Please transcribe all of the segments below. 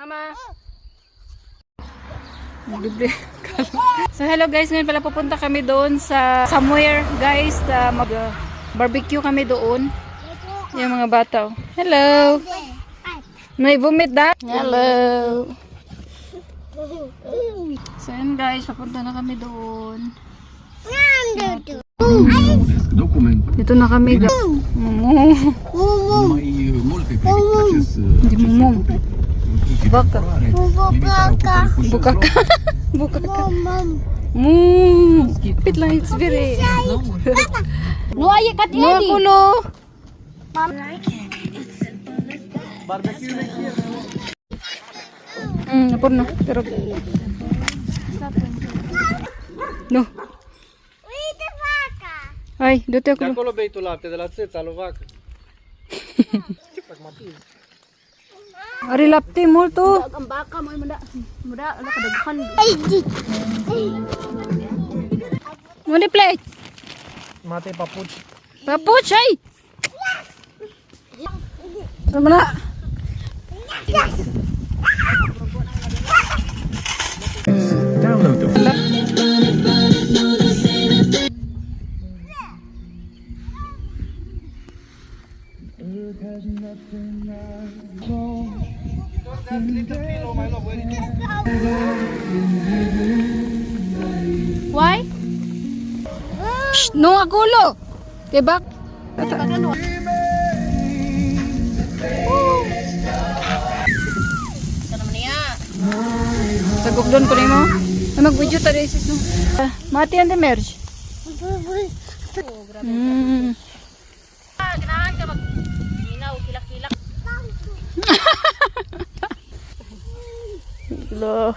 Mama. So hello guys, ngayon pala pupunta kami doon sa somewhere guys, mag barbecue kami doon. Yung mga bata. Oh. Hello. May vomit da? Hello. So yun guys, papunta na kami doon. Dito na kami guys. Hindi mo. Baka. Bukaka. Bukaka. Pit lang, it's very. No, ay kat No, kulo. Napon na. Pero. No. Ay, dito ako. Acolo bei tu lapte de la țâța lui vacă. Ari lapte multo. ang baka mo manda. Manda ala kadaghan. Muni plate. Mate papuci. Papuch ay. Sama na. Download the Why? Shh, no agulo. Kay bak. Sagok doon ko nimo. Ay mag-video ta rin sis no. Mati ang demerge. Ganahan ka mag minaw kilak-kilak. Lo.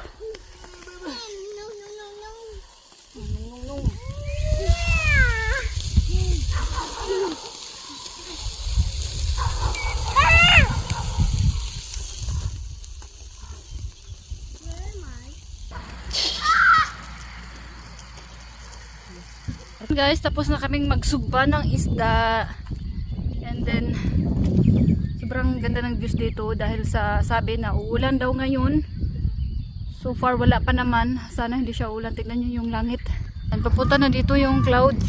Guys, tapos na kaming magsugba ng isda. And then sobrang ganda ng views dito dahil sa sabi na uulan daw ngayon. So far wala pa naman. Sana hindi siya ulan. Tignan niyo yung langit. And papunta na dito yung clouds.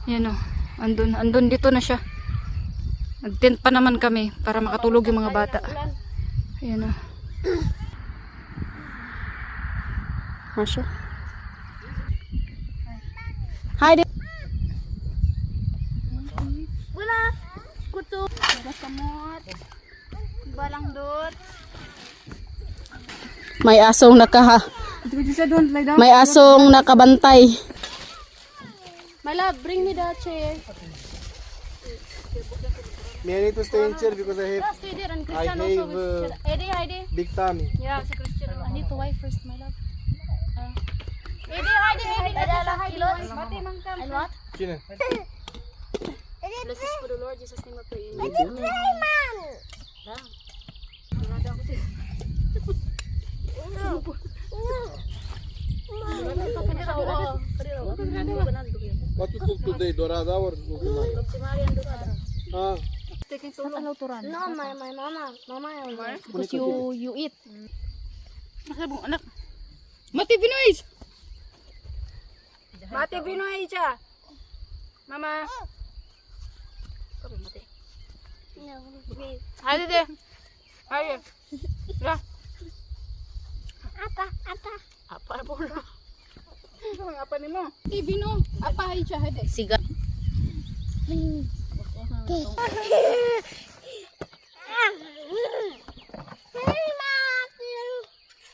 Yan o. Andun dito na siya. Nag-tent pa naman kami para makatulog yung mga bata. Ayan o. Masya. Hi there. Wala. Kuto. Basamot. Balang dot. May asong may asong nakabantay. My love, bring me the chair. Me I need to stay in chair because I have Stay there and Christian I also have, with Heidi. big tummy. Yeah, si Christian. I need to wipe first, my love. Heidi. Mati man kam. And what? Cine? Blessings for the Lord Jesus name I pray. What you cook today? Dorada or Ah, No, my mama. Because you eat. Nakabong anak. Mati Pinoy. Mati Pinoy siya. Mama. Hi dede. Hi. Ra. Apa po na. Apa ni mo? Ibino. Apa hay siya hede. Siga.